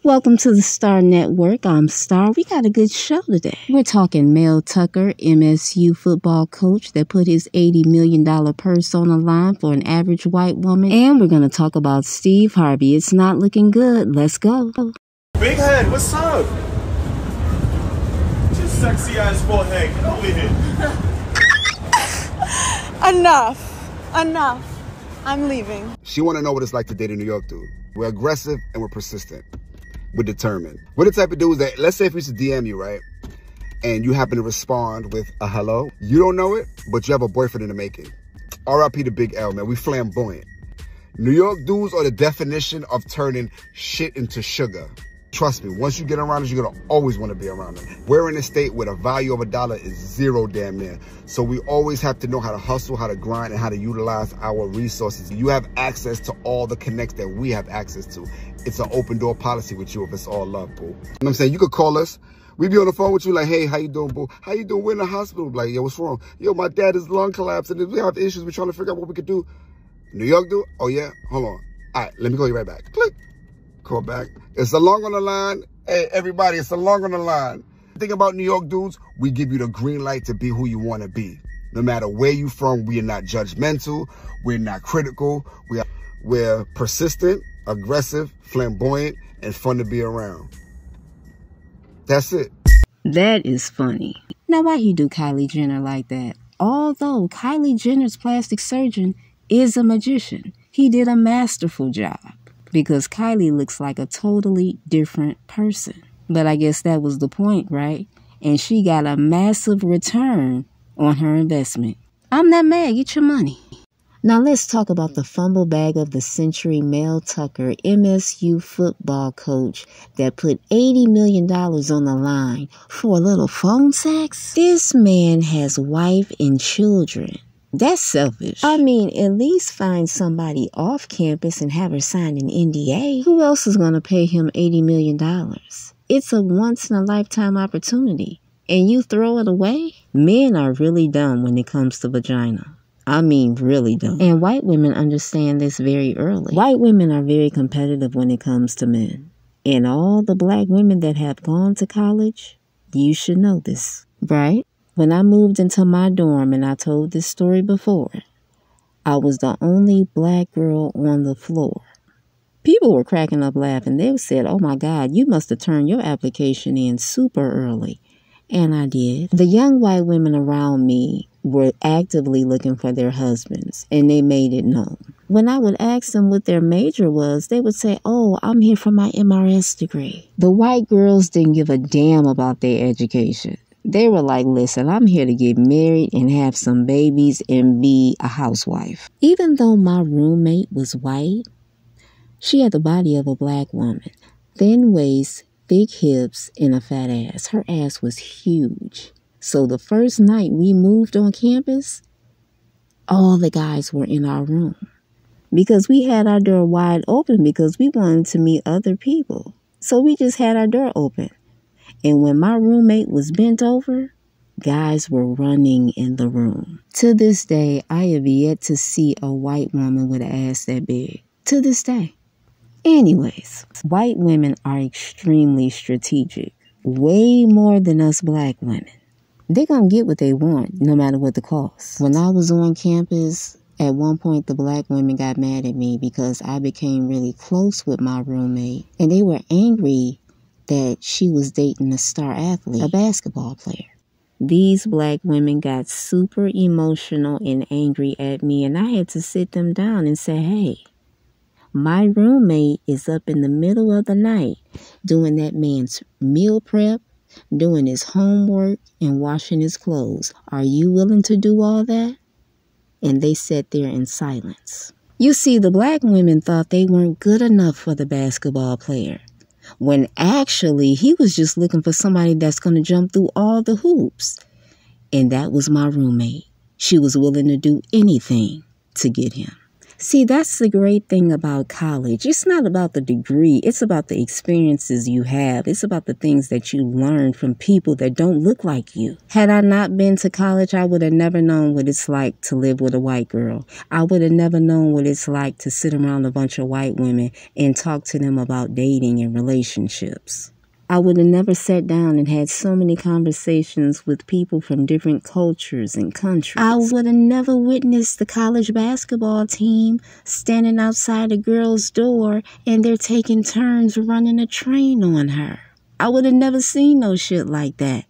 Welcome to the Star Network. I'm Star. We got a good show today. We're talking Mel Tucker, MSU football coach that put his $80 million purse on the line for an average white woman. And we're going to talk about Steve Harvey. It's not looking good. Let's go. Big head, what's up? Just sexy ass forehead. Get over here. Enough. I'm leaving. She want to know what it's like to date a New York dude. We're aggressive and we're persistent. We're determined. We're the type of dudes that, let's say if we used to DM you, right? And you happen to respond with a hello. You don't know it, but you have a boyfriend in the making. R.I.P. to Big L, man. We flamboyant. New York dudes are the definition of turning shit into sugar. Trust me, once you get around us, you're going to always want to be around them. We're in a state where the value of $1 is zero damn near. So we always have to know how to hustle, how to grind, and how to utilize our resources. You have access to all the connects that we have access to. It's an open door policy with you if it's all love, boo. You know what I'm saying? You could call us. We be on the phone with you like, hey, how you doing, boo? How you doing? We're in the hospital. Like, yo, what's wrong? Yo, my dad is lung collapse and we have issues. We're trying to figure out what we could do. New York dude? Oh, yeah? Hold on. All right, let me call you right back. Click. Call back. It's a long on the line. Hey, everybody, it's a long on the line. The thing about New York dudes, we give you the green light to be who you want to be. No matter where you from, we are not judgmental. We're not critical. We're persistent, aggressive, flamboyant, and fun to be around. That's it. That is funny. Now, why you do Kylie Jenner like that? Although Kylie Jenner's plastic surgeon is a magician, he did a masterful job. Because Kylie looks like a totally different person. But I guess that was the point, right? And she got a massive return on her investment. I'm not mad. Get your money. Now let's talk about the fumble bag of the century, Mel Tucker, MSU football coach that put $80 million on the line for a little phone sex. This man has wife and children. That's selfish. I mean, at least find somebody off campus and have her sign an NDA. Who else is going to pay him $80 million? It's a once-in-a-lifetime opportunity. And you throw it away? Men are really dumb when it comes to vagina. I mean, really dumb. And white women understand this very early. White women are very competitive when it comes to men. And all the black women that have gone to college, you should know this, right? When I moved into my dorm, and I told this story before, I was the only black girl on the floor. People were cracking up laughing. They said, oh my God, you must have turned your application in super early. And I did. The young white women around me were actively looking for their husbands, and they made it known. When I would ask them what their major was, they would say, oh, I'm here for my MRS degree. The white girls didn't give a damn about their education. They were like, listen, I'm here to get married and have some babies and be a housewife. Even though my roommate was white, she had the body of a black woman. Thin waist, thick hips, and a fat ass. Her ass was huge. So the first night we moved on campus, all the guys were in our room. Because we had our door wide open because we wanted to meet other people. So we just had our door open. And when my roommate was bent over, guys were running in the room. To this day, I have yet to see a white woman with an ass that big. To this day. Anyways, white women are extremely strategic. Way more than us black women. They're going to get what they want, no matter what the cost. When I was on campus, at one point the black women got mad at me because I became really close with my roommate. And they were angry that she was dating a star athlete, a basketball player. These black women got super emotional and angry at me, and I had to sit them down and say, hey, my roommate is up in the middle of the night doing that man's meal prep, doing his homework, and washing his clothes. Are you willing to do all that? And they sat there in silence. You see, the black women thought they weren't good enough for the basketball player, when actually he was just looking for somebody that's going to jump through all the hoops. And that was my roommate. She was willing to do anything to get him. See, that's the great thing about college. It's not about the degree. It's about the experiences you have. It's about the things that you learn from people that don't look like you. Had I not been to college, I would have never known what it's like to live with a white girl. I would have never known what it's like to sit around a bunch of white women and talk to them about dating and relationships. I would have never sat down and had so many conversations with people from different cultures and countries. I would have never witnessed the college basketball team standing outside a girl's door and they're taking turns running a train on her. I would have never seen no shit like that.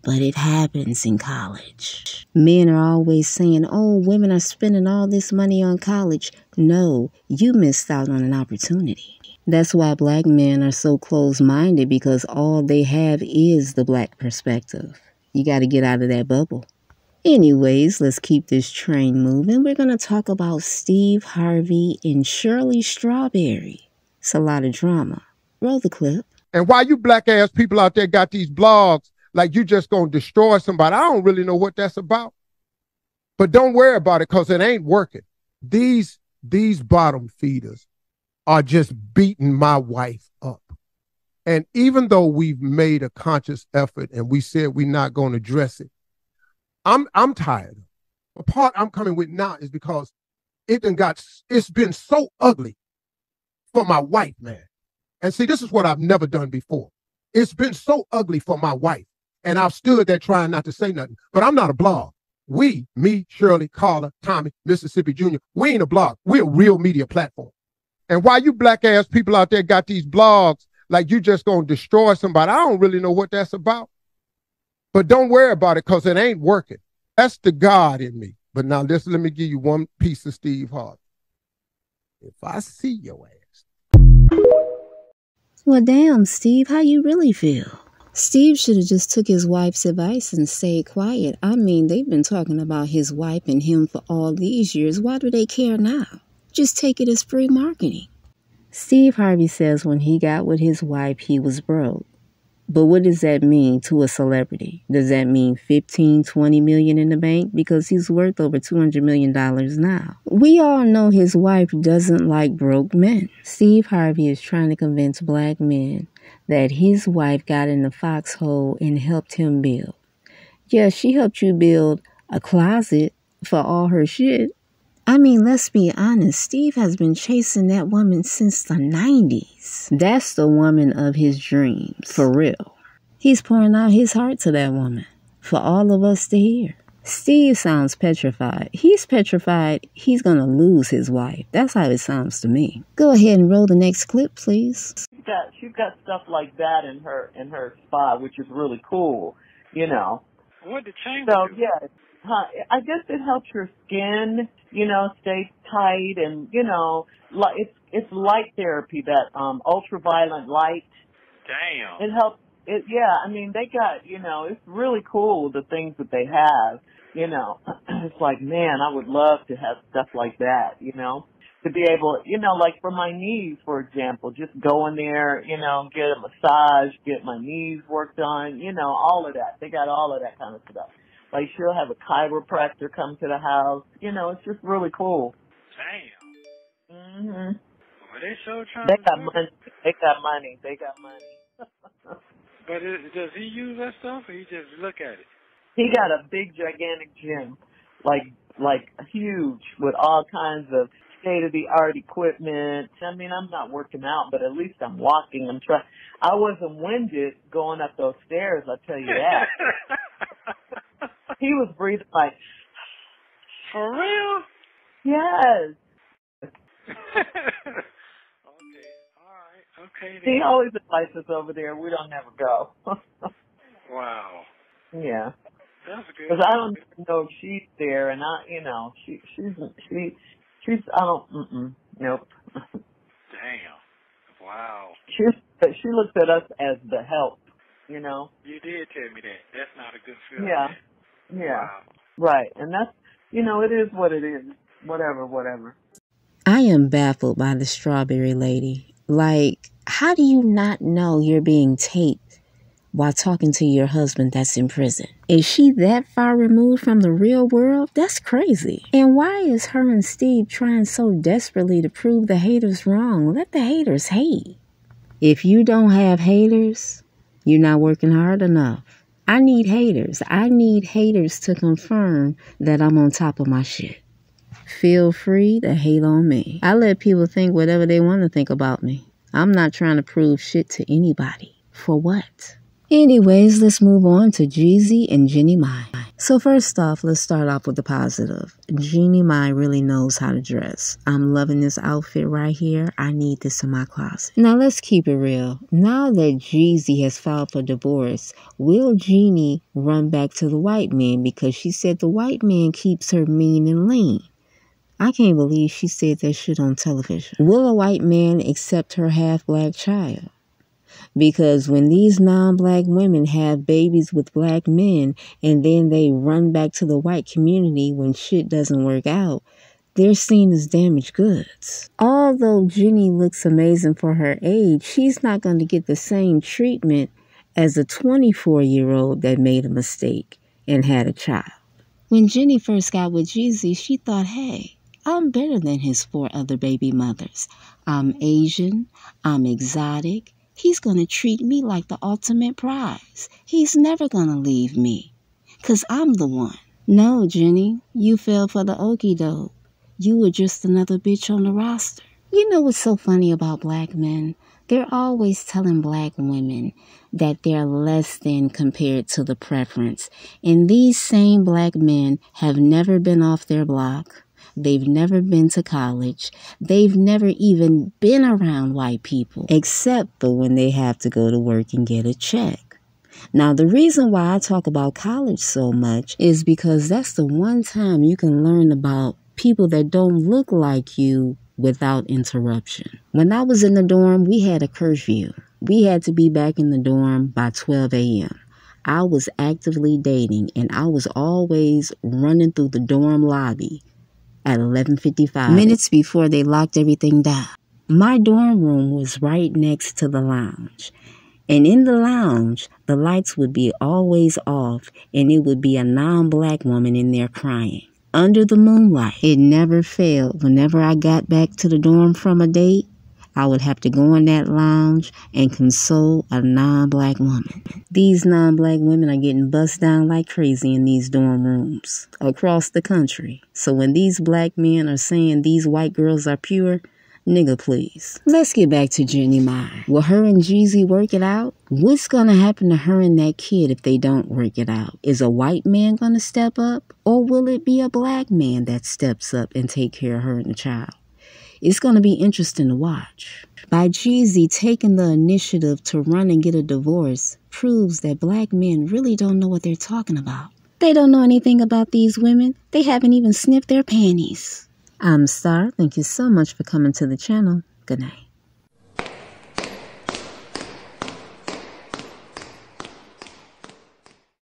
But it happens in college. Men are always saying, oh, women are spending all this money on college. No, you missed out on an opportunity. That's why black men are so closed-minded, because all they have is the black perspective. You got to get out of that bubble. Anyways, let's keep this train moving. We're going to talk about Steve Harvey and Shirley Strawberry. It's a lot of drama. Roll the clip. And why you black-ass people out there got these blogs like you just going to destroy somebody, I don't really know what that's about. But don't worry about it, because it ain't working. These bottom feeders are just beating my wife up. And even though we've made a conscious effort and we said we're not going to address it, I'm tired. The part I'm coming with now is because it's been so ugly for my wife, man. And see, this is what I've never done before. It's been so ugly for my wife. And I've stood there trying not to say nothing. But I'm not a blog. We, me, Shirley, Carter, Tommy, Mississippi Jr., we ain't a blog. We're a real media platform. And why you black-ass people out there got these blogs like you just going to destroy somebody, I don't really know what that's about. But don't worry about it, because it ain't working. That's the God in me. But now let me give you one piece of Steve Harvey. If I see your ass. Well, damn, Steve, how you really feel? Steve should have just took his wife's advice and stayed quiet. I mean, they've been talking about his wife and him for all these years. Why do they care now? Just take it as free marketing. Steve Harvey says when he got with his wife, he was broke. But what does that mean to a celebrity? Does that mean 15, 20 million in the bank? Because he's worth over $200 million now. We all know his wife doesn't like broke men. Steve Harvey is trying to convince black men that his wife got in the foxhole and helped him build. Yeah, she helped you build a closet for all her shit. I mean, let's be honest, Steve has been chasing that woman since the 90s. That's the woman of his dreams, for real. He's pouring out his heart to that woman for all of us to hear. Steve sounds petrified. He's petrified he's going to lose his wife. That's how it sounds to me. Go ahead and roll the next clip, please. She's got stuff like that in her spa, which is really cool, you know. What did chamber So, do? yeah, I guess it helps your skin, you know, stay tight, and, you know, it's light therapy, that ultraviolet light. Damn. It helps. Yeah, I mean, they got, you know, it's really cool, the things that they have, you know. It's like, man, I would love to have stuff like that, you know, to be able, you know, like for my knees, for example, just go in there, you know, get a massage, get my knees worked on, you know, all of that. They got all of that kind of stuff. Like, she'll have a chiropractor come to the house. You know, it's just really cool. Damn. Mm-hmm. Well, they so trying They to got do money. They got money. They got money. But does he use that stuff, or he just look at it? He got a big, gigantic gym, like huge, with all kinds of state-of-the-art equipment. I mean, I'm not working out, but at least I'm walking. I wasn't winded going up those stairs, I'll tell you that. He was breathing like, For real? yes. Okay. All right. Okay. He always invites us over there. We don't never go. Wow. Yeah. That's good. Because I don't even know if she's there, and she's I don't. Nope. Damn. Wow. She looks at us as the help. You know. You did tell me that. That's not a good feeling. Yeah. Yeah. Wow. Right. And that's, you know, it is what it is. Whatever. I am baffled by the strawberry lady. Like, how do you not know you're being taped while talking to your husband that's in prison. Is she that far removed from the real world? That's crazy. And why is her and Steve trying so desperately to prove the haters wrong? Let the haters hate. If you don't have haters, you're not working hard enough. I need haters. I need haters to confirm that I'm on top of my shit. Feel free to hate on me. I let people think whatever they want to think about me. I'm not trying to prove shit to anybody. For what? Anyways, let's move on to Jeezy and Jeanni Mai. So first off, let's start off with the positive. Jeanni Mai really knows how to dress. I'm loving this outfit right here. I need this in my closet. Now let's keep it real. Now that Jeezy has filed for divorce, will Jeanni run back to the white man because she said the white man keeps her mean and lean? I can't believe she said that shit on television. Will a white man accept her half-black child? Because when these non-black women have babies with black men and then they run back to the white community when shit doesn't work out, they're seen as damaged goods. Although Jeanni looks amazing for her age, she's not going to get the same treatment as a 24-year-old that made a mistake and had a child. When Jeanni first got with Jeezy, she thought, hey, I'm better than his 4 other baby mothers. I'm Asian, I'm exotic. He's going to treat me like the ultimate prize. He's never going to leave me, 'cause I'm the one. No, Jeanni, you fell for the okie doke. You were just another bitch on the roster. You know what's so funny about black men? They're always telling black women that they're less than compared to the preference. And these same black men have never been off their block. They've never been to college. They've never even been around white people, except for when they have to go to work and get a check. Now, the reason why I talk about college so much is because that's the one time you can learn about people that don't look like you without interruption. When I was in the dorm, we had a curfew. We had to be back in the dorm by 12 a.m. I was actively dating, and I was always running through the dorm lobby at 11:55, minutes before they locked everything down. My dorm room was right next to the lounge. And in the lounge, the lights would be always off, and it would be a non-black woman in there crying. Under the moonlight, it never failed. Whenever I got back to the dorm from a date, I would have to go in that lounge and console a non-black woman. These non-black women are getting bussed down like crazy in these dorm rooms across the country. So when these black men are saying these white girls are pure, nigga, please. Let's get back to Jeanni Mai. Will her and Jeezy work it out? What's gonna happen to her and that kid if they don't work it out? Is a white man gonna step up? Or will it be a black man that steps up and take care of her and the child? It's going to be interesting to watch. By Jeezy taking the initiative to run and get a divorce proves that black men really don't know what they're talking about. They don't know anything about these women. They haven't even sniffed their panties. I'm Star. Thank you so much for coming to the channel. Good night.